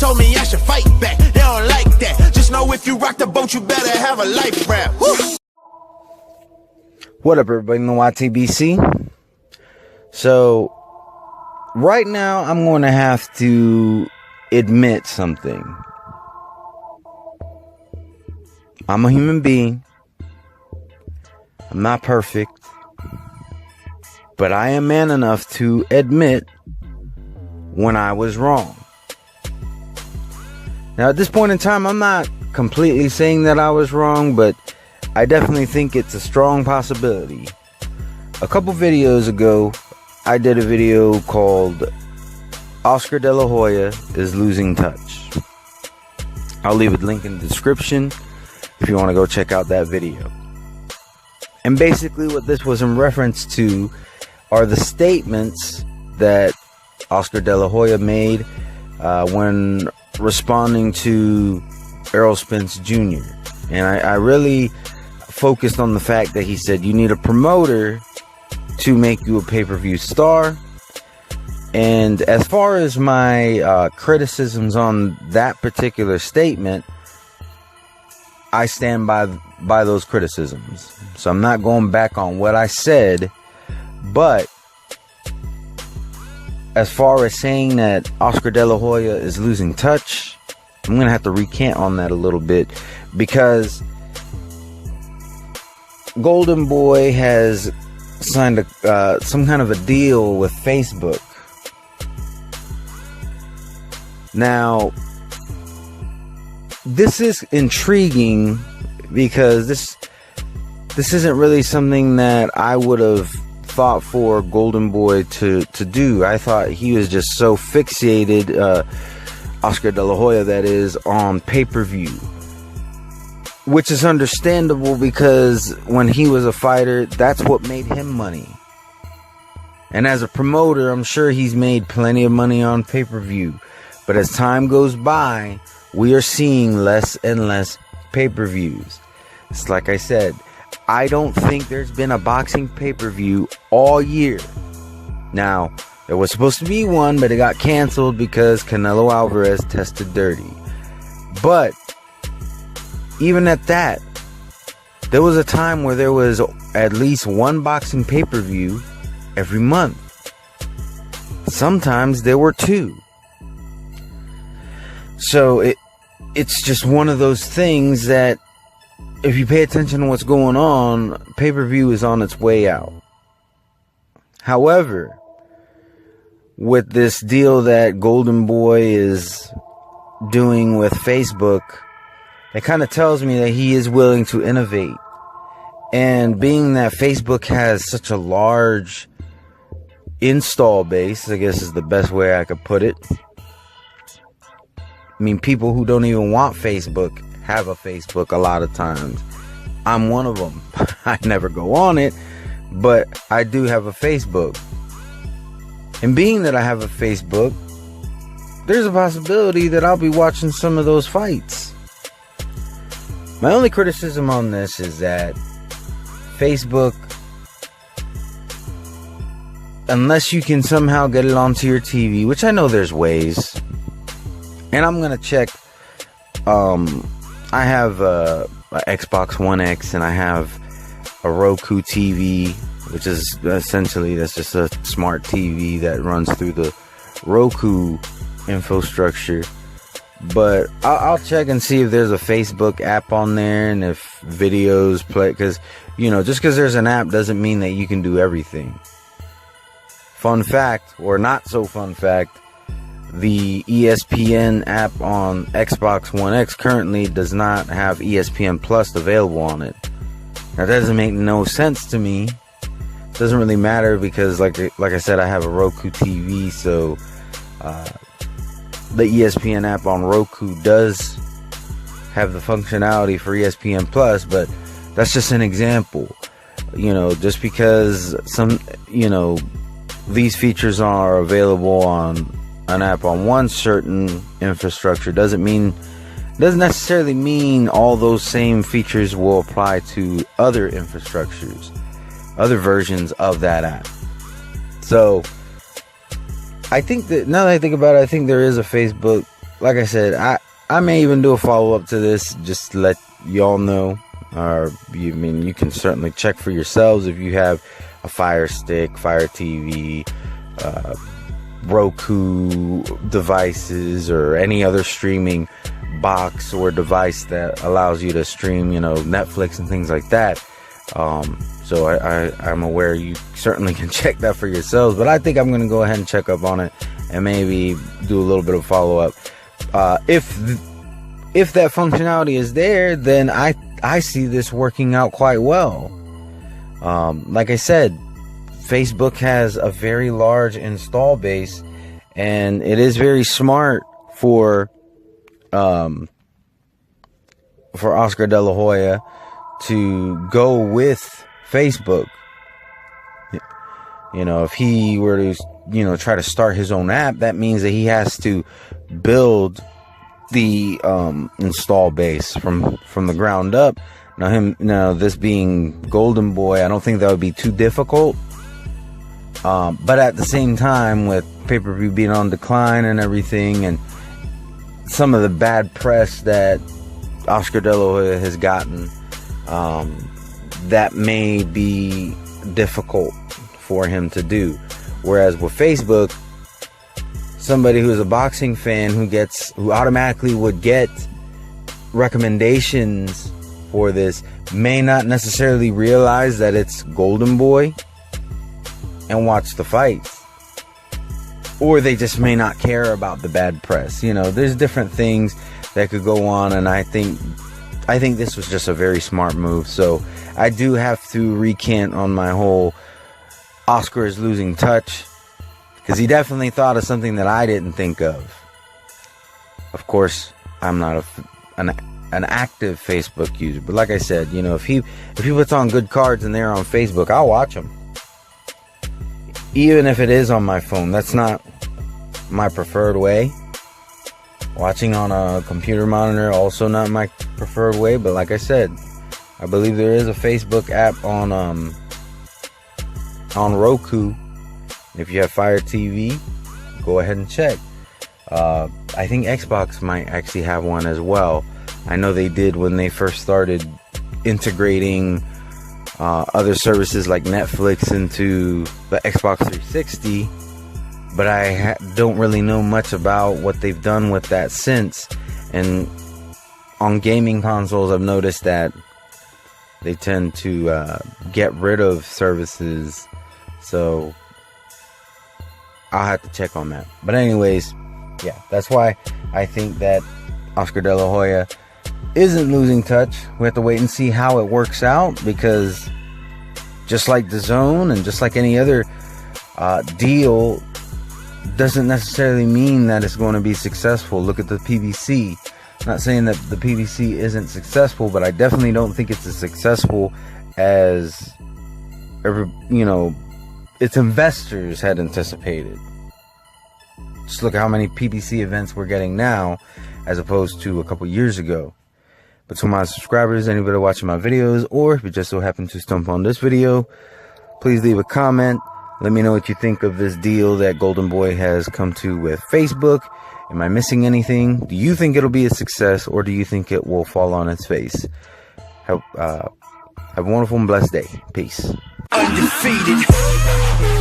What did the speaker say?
told me I should fight back. They don't like that. Just know if you rock the boat, you better have a life raft. Woo! What up, everybody in the YTBC? So, right now, I'm going to have to admit something. I'm a human being. I'm not perfect. But I am man enough to admit when I was wrong. Now, at this point in time, I'm not completely saying that I was wrong, but I definitely think it's a strong possibility. A couple videos ago, I did a video called Oscar De La Hoya is Losing Touch. I'll leave a link in the description if you want to go check out that video. And basically what this was in reference to are the statements that Oscar De La Hoya made when responding to Errol Spence Jr. And I really focused on the fact that he said you need a promoter to make you a pay-per-view star. And as far as my criticisms on that particular statement, I stand by those criticisms. So I'm not going back on what I said, but as far as saying that Oscar De La Hoya is losing touch, I'm going to have to recant on that a little bit, because Golden Boy has signed some kind of a deal with Facebook. Now, this is intriguing because this isn't really something that I would have thought for Golden Boy to do. I thought he was just so fixated, Oscar De La Hoya that is, on pay-per-view. Which is understandable, because when he was a fighter, that's what made him money. And as a promoter, I'm sure he's made plenty of money on pay-per-view. But as time goes by, we are seeing less and less pay-per-views. It's like I said, I don't think there's been a boxing pay-per-view all year. Now, there was supposed to be one, but it got canceled because Canelo Alvarez tested dirty. But even at that, there was a time where there was at least one boxing pay-per-view every month. Sometimes there were two. So it's just one of those things that if you pay attention to what's going on, pay-per-view is on its way out. However, with this deal that Golden Boy is doing with Facebook, it kind of tells me that he is willing to innovate. And being that Facebook has such a large install base, I guess is the best way I could put it. I mean, people who don't even want Facebook have a Facebook a lot of times. I'm one of them. I never go on it, but I do have a Facebook. And being that I have a Facebook, there's a possibility that I'll be watching some of those fights. My only criticism on this is that Facebook, unless you can somehow get it onto your TV, which I know there's ways, and I'm going to check, I have a Xbox One X and I have a Roku TV, which is essentially, that's just a smart TV that runs through the Roku infrastructure. But I'll check and see if there's a Facebook app on there and if videos play, because, you know, just because there's an app doesn't mean that you can do everything. Fun fact, or not so fun fact, the ESPN app on Xbox One X currently does not have ESPN Plus available on it. Now, that doesn't make no sense to me. It doesn't really matter because, like I said, I have a Roku TV, so the ESPN app on Roku does have the functionality for ESPN Plus, but that's just an example. You know, just because these features are available on an app on one certain infrastructure doesn't necessarily mean all those same features will apply to other infrastructures, other versions of that app. So I think that now that I think about it, I think there is a Facebook like I said, I may even do a follow-up to this just to let y'all know. Or you can certainly check for yourselves if you have a Fire Stick, Fire TV, Roku devices, or any other streaming box or device that allows you to stream, Netflix and things like that. So I'm aware you certainly can check that for yourselves, but I think I'm going to go ahead and check up on it and maybe do a little bit of follow-up. If that functionality is there, then I see this working out quite well. Like I said, Facebook has a very large install base, and it is very smart for Oscar De La Hoya to go with Facebook. If he were to, try to start his own app, that means that he has to build the install base from the ground up. Now this being Golden Boy, I don't think that would be too difficult. But at the same time, with pay-per-view being on decline and everything, and some of the bad press that Oscar De La Hoya has gotten, that may be difficult for him to do. Whereas with Facebook, somebody who's a boxing fan who automatically would get recommendations for this may not necessarily realize that it's Golden Boy and watch the fights. Or they just may not care about the bad press. There's different things that could go on, and I think this was just a very smart move. So I do have to recant on my whole Oscar is losing touch, because he definitely thought of something that I didn't think of. Of course, I'm not an active Facebook user, but like I said, if he puts on good cards and they're on Facebook, I'll watch them. Even if it is on my phone, that's not my preferred way. Watching on a computer monitor, also not my preferred way. But like I said, I believe there is a Facebook app on Roku. If you have Fire TV, go ahead and check. I think Xbox might actually have one as well. I know they did when they first started integrating other services like Netflix into the Xbox 360, but I don't really know much about what they've done with that since. And on gaming consoles, I've noticed that they tend to get rid of services, so I'll have to check on that. But anyways, yeah, that's why I think that Oscar De La Hoya isn't losing touch. We have to wait and see how it works out, because just like the Zone and just like any other deal, doesn't necessarily mean that it's going to be successful. Look at the PBC. I'm not saying that the PBC isn't successful, but I definitely don't think it's as successful as its investors had anticipated. Just look at how many PBC events we're getting now as opposed to a couple years ago. But to my subscribers, anybody watching my videos, or if you just so happen to stumble on this video, please leave a comment. Let me know what you think of this deal that Golden Boy has come to with Facebook. Am I missing anything? Do you think it'll be a success, or do you think it will fall on its face? Have a wonderful and blessed day. Peace. Undefeated.